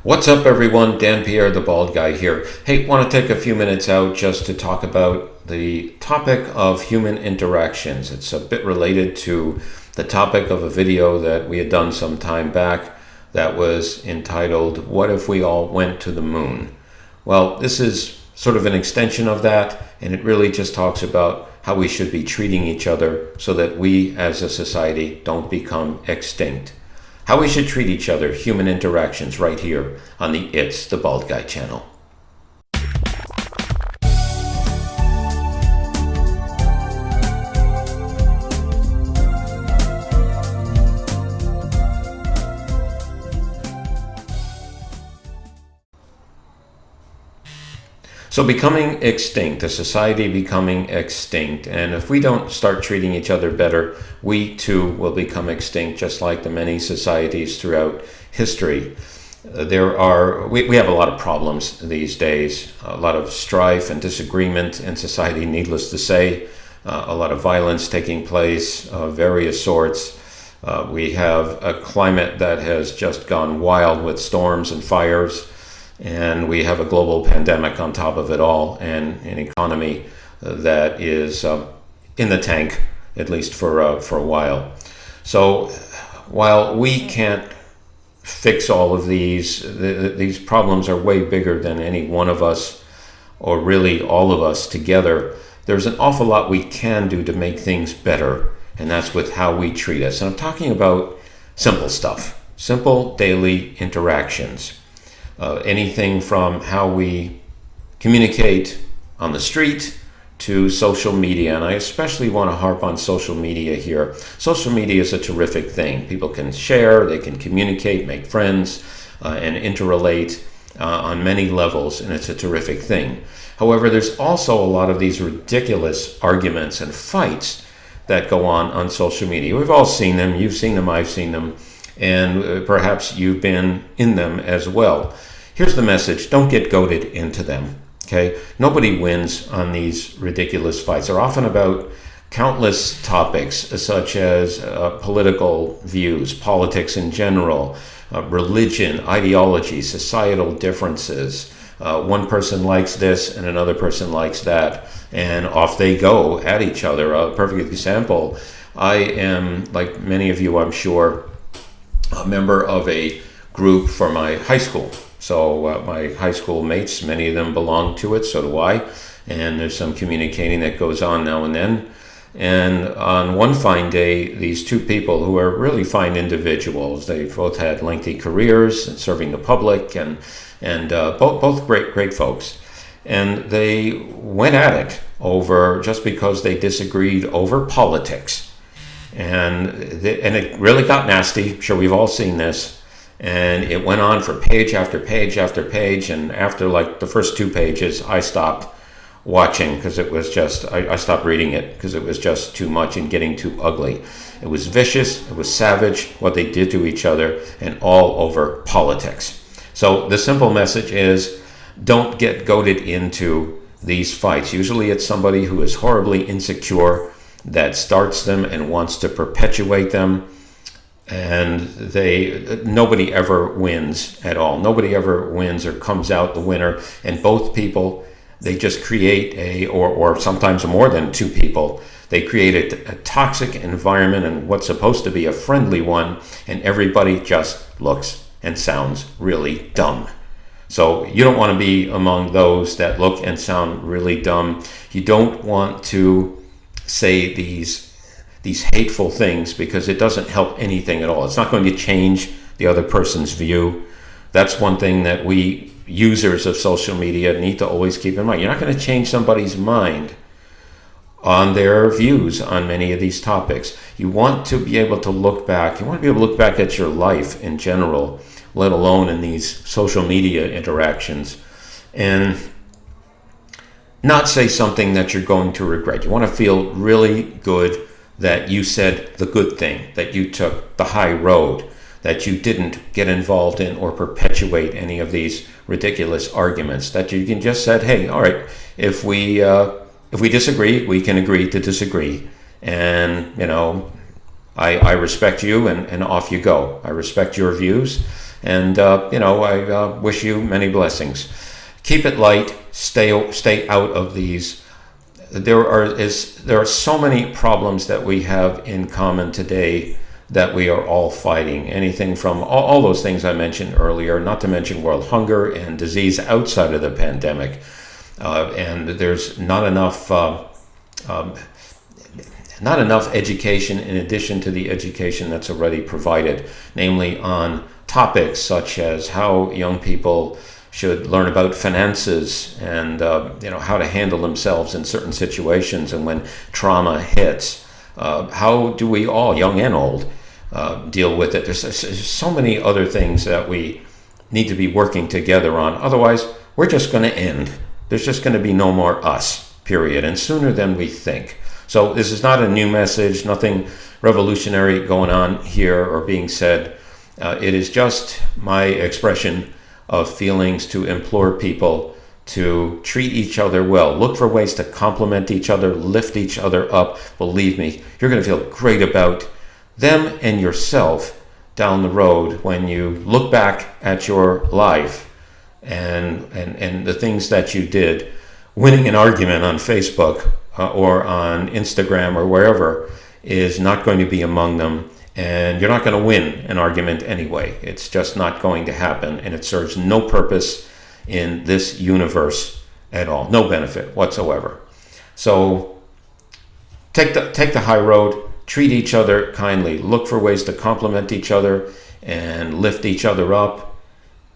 What's up, everyone? Dan Pierre, the bald guy here. Hey, want to take a few minutes out just to talk about the topic of human interactions. It's a bit related to the topic of a video that we had done some time back that was entitled, What If We All Went to the Moon? Well, this is sort of an extension of that, and it really just talks about how we should be treating each other so that we as a society don't become extinct. How we should treat each other, human interactions, right here on the It's the Bald Guy channel. So becoming extinct, a society becoming extinct, and if we don't start treating each other better, we too will become extinct, just like the many societies throughout history. We have a lot of problems these days, a lot of strife and disagreement in society, needless to say, a lot of violence taking place of various sorts. We have a climate that has just gone wild with storms and fires. And we have a global pandemic on top of it all, and an economy that is in the tank, at least for a while. So while we can't fix all of these problems are way bigger than any one of us, or really all of us together. There's an awful lot we can do to make things better, and that's with how we treat us. And I'm talking about simple stuff, simple daily interactions. Anything from how we communicate on the street to social media. And I especially want to harp on social media here. Social media is a terrific thing. People can share, they can communicate, make friends, and interrelate on many levels, and it's a terrific thing. However, there's also a lot of these ridiculous arguments and fights that go on social media. We've all seen them, you've seen them, I've seen them, and perhaps you've been in them as well. Here's the message: don't get goaded into them. Okay? Nobody wins on these ridiculous fights. They're often about countless topics, such as political views, politics in general, religion, ideology, societal differences. One person likes this and another person likes that, and off they go at each other. A perfect example: I am, like many of you, I'm sure, a member of a group for my high school. So my high school mates, many of them belong to it, so do I. And there's some communicating that goes on now and then. And on one fine day, these two people who are really fine individuals, they both had lengthy careers in serving the public, and both great folks. And they went at it over, just because they disagreed over politics. And it really got nasty. I'm sure we've all seen this. And it went on for page after page after page. And after like the first 2 pages, I stopped watching because it was just, I stopped reading it because it was just too much and getting too ugly. It was vicious, it was savage, what they did to each other, and all over politics. So the simple message is, don't get goaded into these fights. Usually it's somebody who is horribly insecure that starts them and wants to perpetuate them. And nobody ever wins at all. Nobody ever wins or comes out the winner. And both people, they just create or sometimes more than two people, they create a toxic environment and what's supposed to be a friendly one, and everybody just looks and sounds really dumb. So you don't want to be among those that look and sound really dumb. You don't want to say these hateful things, because it doesn't help anything at all. It's not going to change the other person's view. That's one thing that we users of social media need to always keep in mind. You're not going to change somebody's mind on their views on many of these topics. You want to be able to look back. You want to be able to look back at your life in general, let alone in these social media interactions, and not say something that you're going to regret. You want to feel really good that you said the good thing, that you took the high road, that you didn't get involved in or perpetuate any of these ridiculous arguments, that you can just said, hey, all right, if we disagree, we can agree to disagree. And, I respect you, and off you go. I respect your views, And, I wish you many blessings. Keep it light. Stay out of these. There are so many problems that we have in common today that we are all fighting. Anything from all those things I mentioned earlier, not to mention world hunger and disease outside of the pandemic. And there's not enough education in addition to the education that's already provided, namely on topics such as how young people should learn about finances and how to handle themselves in certain situations and when trauma hits. How do we all, young and old, deal with it? There's so many other things that we need to be working together on. Otherwise, we're just going to end. There's just going to be no more us, period, and sooner than we think. So this is not a new message, nothing revolutionary going on here or being said. It is just my expression of feelings to implore people to treat each other well. Look for ways to compliment each other, lift each other up. Believe me, you're going to feel great about them and yourself down the road when you look back at your life and the things that you did. Winning an argument on Facebook or on Instagram or wherever is not going to be among them. And you're not going to win an argument anyway. It's just not going to happen, and it serves no purpose in this universe at all. No benefit whatsoever. So take the high road, treat each other kindly, look for ways to compliment each other and lift each other up.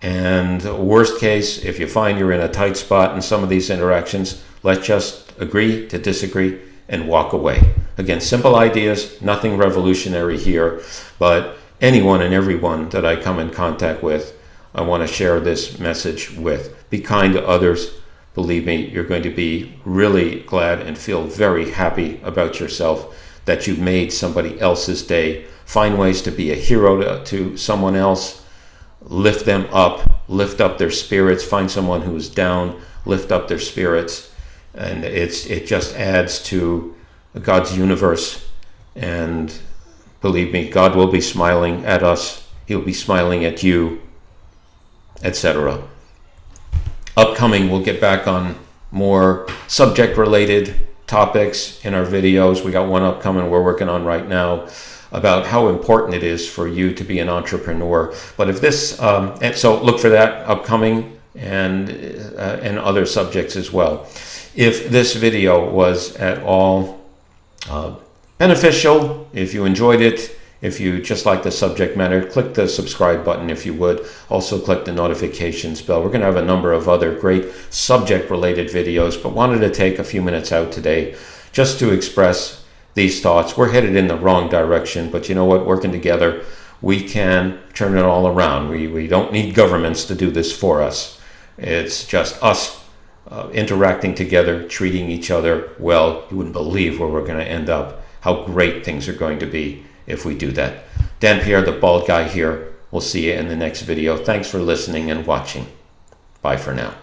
And worst case, if you find you're in a tight spot in some of these interactions, let's just agree to disagree and walk away. Again, simple ideas, nothing revolutionary here, but anyone and everyone that I come in contact with, I want to share this message with. Be kind to others. Believe me, you're going to be really glad and feel very happy about yourself that you made somebody else's day. Find ways to be a hero to someone else. Lift them up, lift up their spirits. Find someone who is down, lift up their spirits. And it just adds to God's universe. And believe me, God will be smiling at us. He'll be smiling at you, etc. Upcoming, we'll get back on more subject-related topics in our videos. We got one upcoming we're working on right now about how important it is for you to be an entrepreneur. But if this, and so look for that upcoming and other subjects as well. If this video was at all beneficial, if you enjoyed it, if you just like the subject matter, click the subscribe button if you would. Also click the notifications bell. We're going to have a number of other great subject-related videos, but wanted to take a few minutes out today just to express these thoughts. We're headed in the wrong direction, but you know what? Working together, we can turn it all around. We don't need governments to do this for us. It's just us interacting together, treating each other well. You wouldn't believe where we're going to end up, how great things are going to be if we do that. Dan Pierre, the bald guy here. We'll see you in the next video. Thanks for listening and watching. Bye for now.